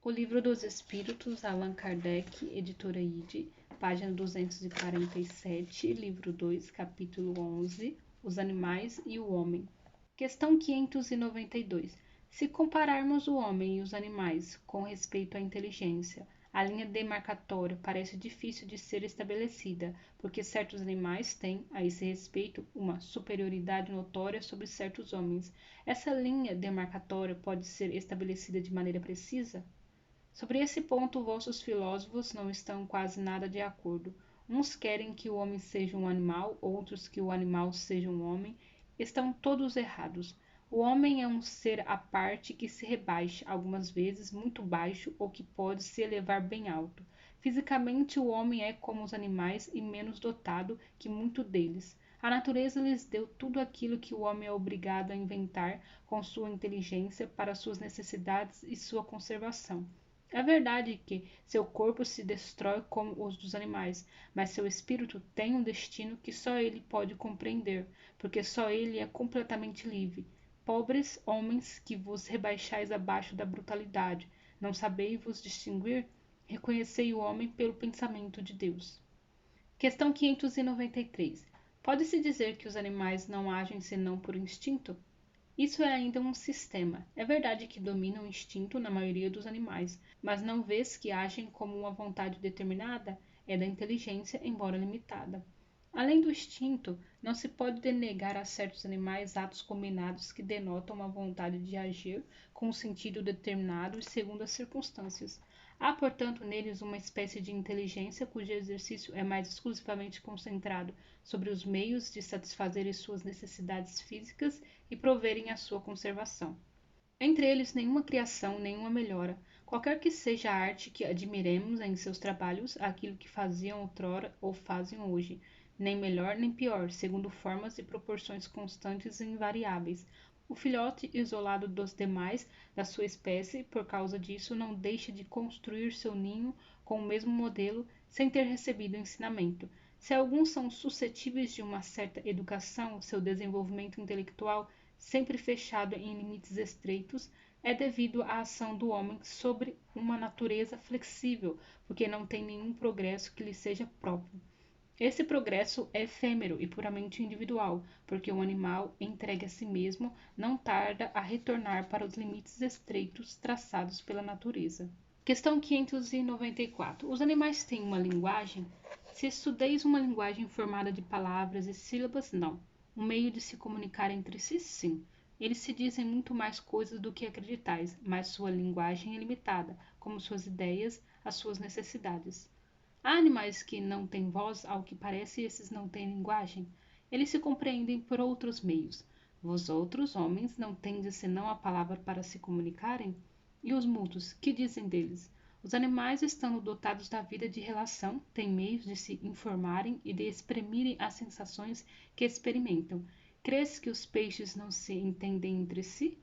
O Livro dos Espíritos, Allan Kardec, editora ID, página 247, livro 2, capítulo 11, Os Animais e o Homem. Questão 592. Se compararmos o homem e os animais com respeito à inteligência, a linha demarcatória parece difícil de ser estabelecida, porque certos animais têm, a esse respeito, uma superioridade notória sobre certos homens. Essa linha demarcatória pode ser estabelecida de maneira precisa? Sobre esse ponto, vossos filósofos não estão quase nada de acordo. Uns querem que o homem seja um animal, outros que o animal seja um homem. Estão todos errados. O homem é um ser à parte que se rebaixa, algumas vezes muito baixo, ou que pode se elevar bem alto. Fisicamente, o homem é como os animais e menos dotado que muito deles. A natureza lhes deu tudo aquilo que o homem é obrigado a inventar com sua inteligência para suas necessidades e sua conservação. É verdade que seu corpo se destrói como os dos animais, mas seu espírito tem um destino que só ele pode compreender, porque só ele é completamente livre. Pobres homens que vos rebaixais abaixo da brutalidade, não sabeis vos distinguir? Reconhecei o homem pelo pensamento de Deus. Questão 593. Pode-se dizer que os animais não agem senão por instinto? Isso é ainda um sistema. É verdade que domina o instinto na maioria dos animais, mas não vês que agem como uma vontade determinada? É da inteligência, embora limitada. Além do instinto, não se pode denegar a certos animais atos combinados que denotam uma vontade de agir com um sentido determinado e segundo as circunstâncias. Há, portanto, neles uma espécie de inteligência cujo exercício é mais exclusivamente concentrado sobre os meios de satisfazerem suas necessidades físicas e proverem a sua conservação. Entre eles nenhuma criação, nenhuma melhora. Qualquer que seja a arte que admiremos em seus trabalhos, aquilo que faziam outrora ou fazem hoje, nem melhor nem pior, segundo formas e proporções constantes e invariáveis. O filhote isolado dos demais da sua espécie, por causa disso, não deixa de construir seu ninho com o mesmo modelo, sem ter recebido ensinamento. Se alguns são suscetíveis de uma certa educação, seu desenvolvimento intelectual, sempre fechado em limites estreitos, é devido à ação do homem sobre uma natureza flexível, porque não tem nenhum progresso que lhe seja próprio. Esse progresso é efêmero e puramente individual, porque o animal, entregue a si mesmo, não tarda a retornar para os limites estreitos traçados pela natureza. Questão 594. Os animais têm uma linguagem? Se estudeis uma linguagem formada de palavras e sílabas, não. Um meio de se comunicar entre si, sim. Eles se dizem muito mais coisas do que acreditais, mas sua linguagem é limitada, como suas ideias, as suas necessidades. Há animais que não têm voz, ao que parece esses não têm linguagem. Eles se compreendem por outros meios. Vós outros, homens, não tendes senão a palavra para se comunicarem? E os mudos, que dizem deles? Os animais, estando dotados da vida de relação, têm meios de se informarem e de exprimirem as sensações que experimentam. Crês que os peixes não se entendem entre si?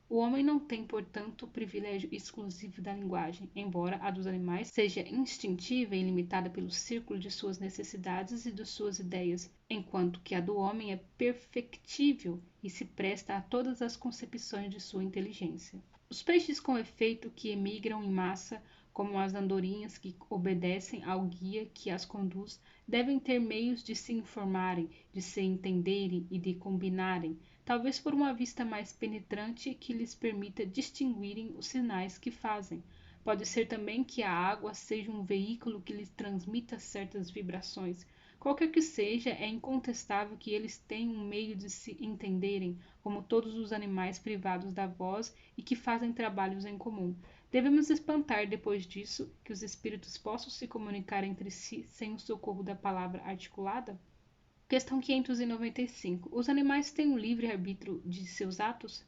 O homem não tem, portanto, o privilégio exclusivo da linguagem, embora a dos animais seja instintiva e limitada pelo círculo de suas necessidades e de suas ideias, enquanto que a do homem é perfectível e se presta a todas as concepções de sua inteligência. Os peixes, com efeito, que emigram em massa, como as andorinhas que obedecem ao guia que as conduz, devem ter meios de se informarem, de se entenderem e de combinarem, talvez por uma vista mais penetrante que lhes permita distinguirem os sinais que fazem. Pode ser também que a água seja um veículo que lhes transmita certas vibrações. Qualquer que seja, é incontestável que eles têm um meio de se entenderem, como todos os animais privados da voz e que fazem trabalhos em comum. Devemos espantar, depois disso, que os espíritos possam se comunicar entre si sem o socorro da palavra articulada? Questão 595. Os animais têm um livre arbítrio de seus atos?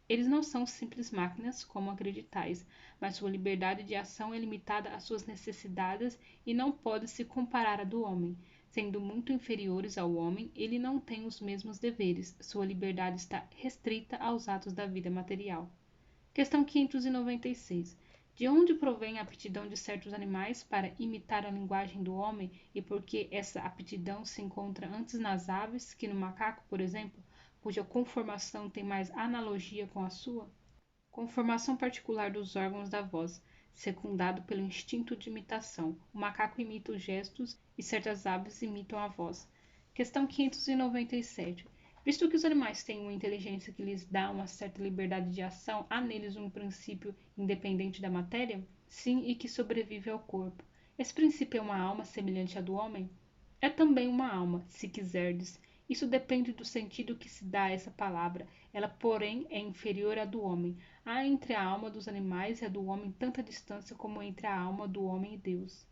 Eles não são simples máquinas, como acreditais, mas sua liberdade de ação é limitada às suas necessidades e não pode se comparar à do homem. Sendo muito inferiores ao homem, ele não tem os mesmos deveres, sua liberdade está restrita aos atos da vida material. Questão 596. De onde provém a aptidão de certos animais para imitar a linguagem do homem e por que essa aptidão se encontra antes nas aves que no macaco, por exemplo, cuja conformação tem mais analogia com a sua? Conformação particular dos órgãos da voz. secundado pelo instinto de imitação. O macaco imita os gestos e certas aves imitam a voz. Questão 597. Visto que os animais têm uma inteligência que lhes dá uma certa liberdade de ação, há neles um princípio independente da matéria? Sim, e que sobrevive ao corpo. Esse princípio é uma alma semelhante à do homem? É também uma alma, se quiserdes. Isso depende do sentido que se dá a essa palavra. Ela, porém, é inferior à do homem. Há entre a alma dos animais e a do homem tanta distância como entre a alma do homem e Deus.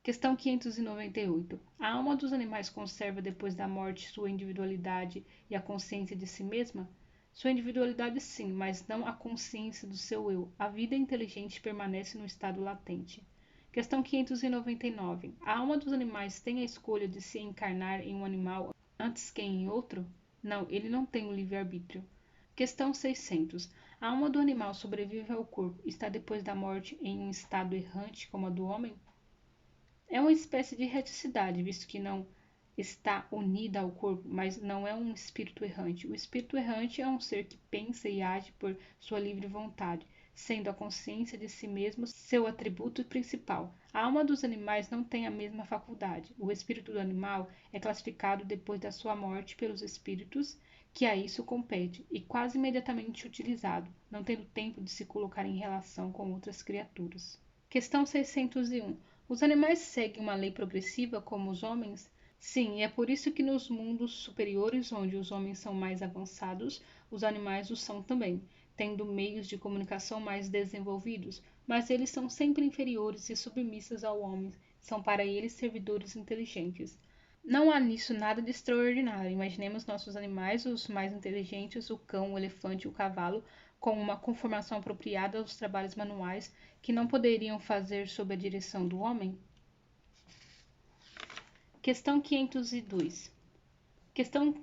Questão 598. A alma dos animais conserva depois da morte sua individualidade e a consciência de si mesma? Sua individualidade sim, mas não a consciência do seu eu. A vida inteligente permanece no estado latente. Questão 599. A alma dos animais tem a escolha de se encarnar em um animal antes que em outro? Não, ele não tem o livre-arbítrio. Questão 600. A alma do animal sobrevive ao corpo, está depois da morte em um estado errante como a do homem? É uma espécie de erraticidade, visto que não está unida ao corpo, mas não é um espírito errante. O espírito errante é um ser que pensa e age por sua livre vontade, sendo a consciência de si mesmo seu atributo principal. A alma dos animais não tem a mesma faculdade. O espírito do animal é classificado depois da sua morte pelos espíritos que a isso compete e quase imediatamente utilizado, não tendo tempo de se colocar em relação com outras criaturas. Questão 601. Os animais seguem uma lei progressiva como os homens? Sim, e é por isso que nos mundos superiores, onde os homens são mais avançados, os animais o são também, tendo meios de comunicação mais desenvolvidos, mas eles são sempre inferiores e submissos ao homem, são para eles servidores inteligentes. Não há nisso nada de extraordinário. Imaginemos nossos animais, os mais inteligentes, o cão, o elefante e o cavalo, com uma conformação apropriada aos trabalhos manuais que não poderiam fazer sob a direção do homem? Questão 502. Questão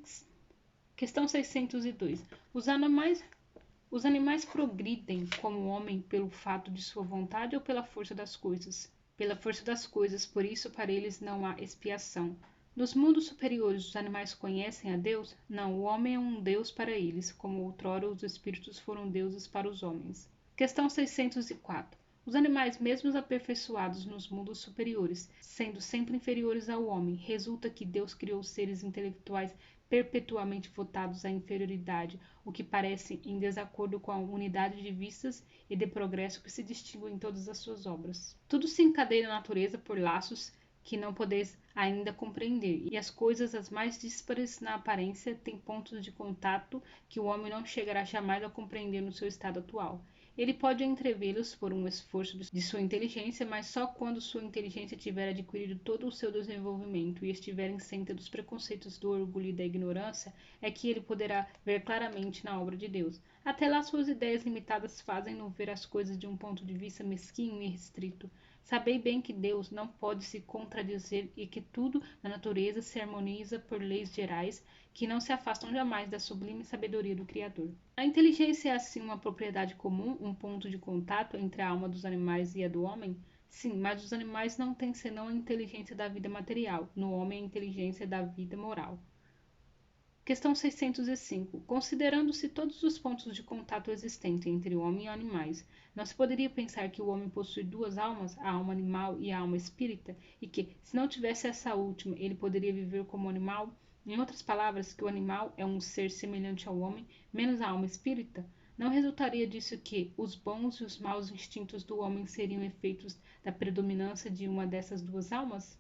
602. Os animais progridem como o homem pelo fato de sua vontade ou pela força das coisas? Pela força das coisas, por isso para eles não há expiação. Nos mundos superiores, os animais conhecem a Deus? Não, o homem é um Deus para eles, como outrora os espíritos foram deuses para os homens. Questão 604. Os animais, mesmo aperfeiçoados nos mundos superiores, sendo sempre inferiores ao homem, resulta que Deus criou seres intelectuais perpetuamente votados à inferioridade, o que parece em desacordo com a unidade de vistas e de progresso que se distingue em todas as suas obras. Tudo se encadeia na natureza por laços que não podeis ainda compreender, e as coisas as mais díspares na aparência têm pontos de contato que o homem não chegará jamais a compreender no seu estado atual. Ele pode entrevê-los por um esforço de sua inteligência, mas só quando sua inteligência tiver adquirido todo o seu desenvolvimento e estiver isenta dos preconceitos do orgulho e da ignorância, é que ele poderá ver claramente na obra de Deus. Até lá suas ideias limitadas fazem-no ver as coisas de um ponto de vista mesquinho e restrito. Sabei bem que Deus não pode se contradizer e que tudo na natureza se harmoniza por leis gerais que não se afastam jamais da sublime sabedoria do Criador. A inteligência é assim uma propriedade comum, um ponto de contato entre a alma dos animais e a do homem? Sim, mas os animais não têm senão a inteligência da vida material, no homem a inteligência da vida moral. Questão 605. Considerando-se todos os pontos de contato existentes entre o homem e animais, não se poderia pensar que o homem possui duas almas, a alma animal e a alma espírita, e que, se não tivesse essa última, ele poderia viver como animal? Em outras palavras, que o animal é um ser semelhante ao homem, menos a alma espírita? Não resultaria disso que os bons e os maus instintos do homem seriam efeitos da predominância de uma dessas duas almas?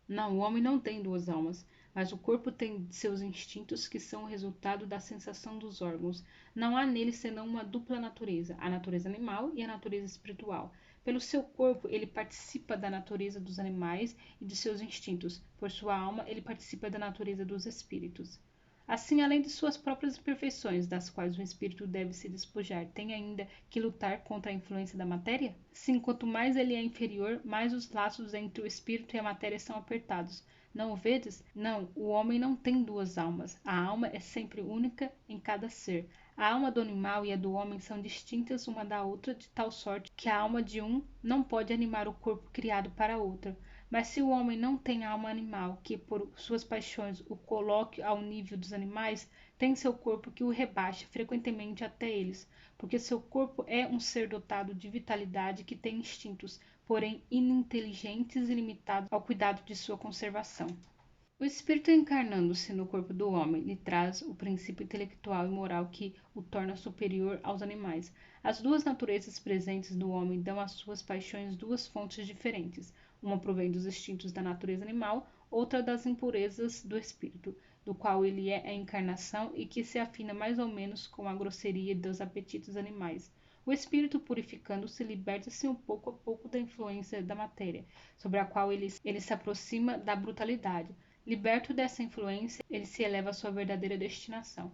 Não, o homem não tem duas almas, mas o corpo tem seus instintos que são o resultado da sensação dos órgãos. Não há nele senão uma dupla natureza, a natureza animal e a natureza espiritual. Pelo seu corpo, ele participa da natureza dos animais e de seus instintos. Por sua alma, ele participa da natureza dos espíritos. Assim, além de suas próprias imperfeições, das quais o espírito deve se despojar, tem ainda que lutar contra a influência da matéria? Sim, quanto mais ele é inferior, mais os laços entre o espírito e a matéria são apertados. Não o vedes? Não, o homem não tem duas almas. A alma é sempre única em cada ser. A alma do animal e a do homem são distintas uma da outra de tal sorte que a alma de um não pode animar o corpo criado para outra, Mas se o homem não tem alma animal, que por suas paixões o coloque ao nível dos animais, tem seu corpo que o rebaixa frequentemente até eles, porque seu corpo é um ser dotado de vitalidade que tem instintos, porém ininteligentes e limitados ao cuidado de sua conservação. O espírito encarnando-se no corpo do homem lhe traz o princípio intelectual e moral que o torna superior aos animais. As duas naturezas presentes no homem dão às suas paixões duas fontes diferentes. Uma provém dos instintos da natureza animal, outra das impurezas do espírito, do qual ele é a encarnação e que se afina mais ou menos com a grosseria dos apetites animais. O espírito, purificando-se, liberta-se pouco a pouco da influência da matéria, sobre a qual ele se aproxima da brutalidade. Liberto dessa influência, ele se eleva à sua verdadeira destinação.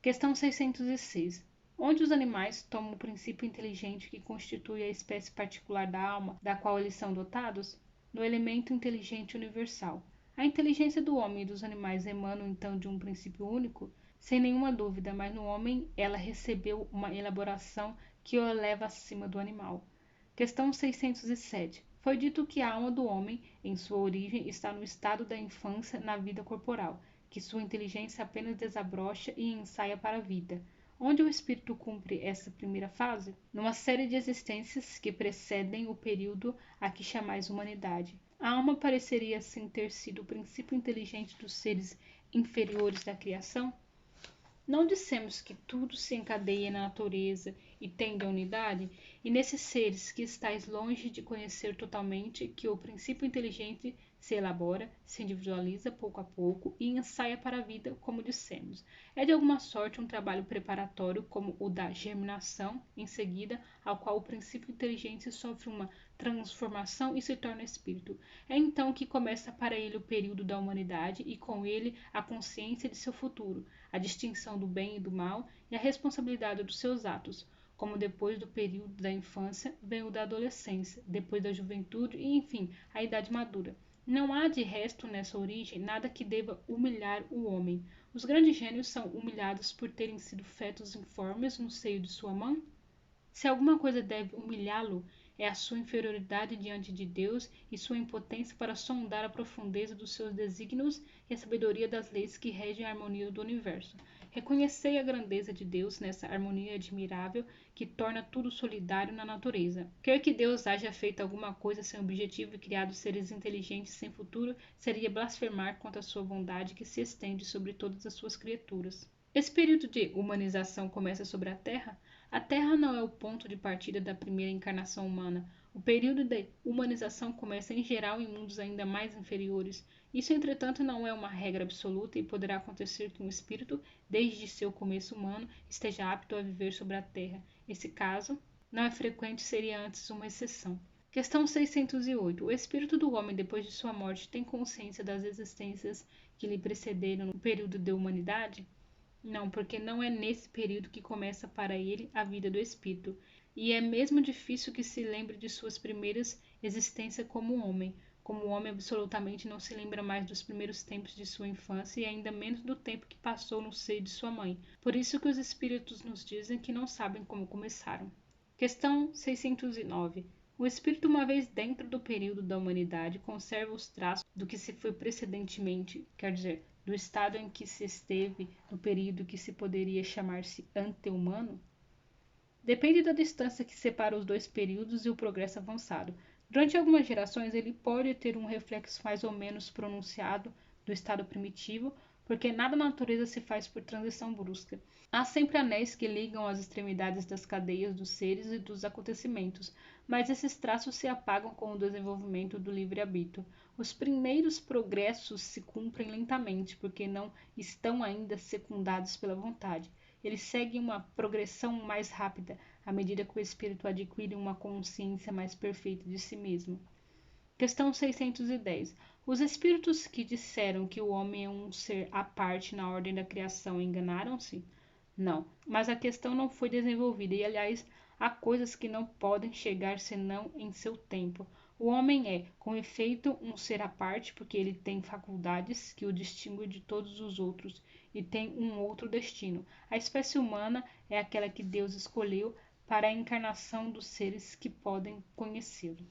Questão 606. Onde os animais tomam o princípio inteligente que constitui a espécie particular da alma, da qual eles são dotados? No elemento inteligente universal. A inteligência do homem e dos animais emanam então de um princípio único? Sem nenhuma dúvida, mas no homem ela recebeu uma elaboração que o eleva acima do animal. Questão 607. Foi dito que a alma do homem, em sua origem, está no estado da infância na vida corporal, que sua inteligência apenas desabrocha e ensaia para a vida. Onde o espírito cumpre essa primeira fase? Numa série de existências que precedem o período a que chamais humanidade. A alma pareceria assim ter sido o princípio inteligente dos seres inferiores da criação? Não dissemos que tudo se encadeia na natureza e tende à unidade? E nesses seres que estáis longe de conhecer totalmente, que o princípio inteligente se elabora, se individualiza pouco a pouco e ensaia para a vida, como dissemos. É de alguma sorte um trabalho preparatório, como o da germinação, em seguida, ao qual o princípio inteligente sofre uma transformação e se torna espírito. É então que começa para ele o período da humanidade e com ele a consciência de seu futuro, a distinção do bem e do mal e a responsabilidade dos seus atos, como depois do período da infância vem o da adolescência, depois da juventude e, enfim, a idade madura. Não há de resto nessa origem nada que deva humilhar o homem. Os grandes gênios são humilhados por terem sido fetos informes no seio de sua mãe? Se alguma coisa deve humilhá-lo, é a sua inferioridade diante de Deus e sua impotência para sondar a profundeza dos seus desígnios e a sabedoria das leis que regem a harmonia do universo. Reconhecei a grandeza de Deus nessa harmonia admirável que torna tudo solidário na natureza. Crer que Deus haja feito alguma coisa sem objetivo e criado seres inteligentes sem futuro seria blasfemar contra a sua bondade que se estende sobre todas as suas criaturas. Esse período de humanização começa sobre a Terra? A Terra não é o ponto de partida da primeira encarnação humana. O período de humanização começa em geral em mundos ainda mais inferiores. Isso, entretanto, não é uma regra absoluta e poderá acontecer que um espírito, desde seu começo humano, esteja apto a viver sobre a Terra. Esse caso não é frequente, seria antes uma exceção. Questão 608. O espírito do homem, depois de sua morte, tem consciência das existências que lhe precederam no período de humanidade? Não, porque não é nesse período que começa para ele a vida do espírito, e é mesmo difícil que se lembre de suas primeiras existências como homem. Como o homem absolutamente não se lembra mais dos primeiros tempos de sua infância e ainda menos do tempo que passou no seio de sua mãe. Por isso que os espíritos nos dizem que não sabem como começaram. Questão 609. O espírito, uma vez dentro do período da humanidade, conserva os traços do que se foi precedentemente, quer dizer, do estado em que se esteve no período que se poderia chamar-se ante-humano? Depende da distância que separa os dois períodos e o progresso avançado. Durante algumas gerações, ele pode ter um reflexo mais ou menos pronunciado do estado primitivo, porque nada na natureza se faz por transição brusca. Há sempre anéis que ligam as extremidades das cadeias dos seres e dos acontecimentos, mas esses traços se apagam com o desenvolvimento do livre-arbítrio. Os primeiros progressos se cumprem lentamente, porque não estão ainda secundados pela vontade. Eles seguem uma progressão mais rápida, à medida que o espírito adquire uma consciência mais perfeita de si mesmo. Questão 610. Os espíritos que disseram que o homem é um ser à parte na ordem da criação enganaram-se? Não, mas a questão não foi desenvolvida e, aliás, há coisas que não podem chegar senão em seu tempo. O homem é, com efeito, um ser à parte porque ele tem faculdades que o distinguem de todos os outros e tem um outro destino. A espécie humana é aquela que Deus escolheu para a encarnação dos seres que podem conhecê-lo.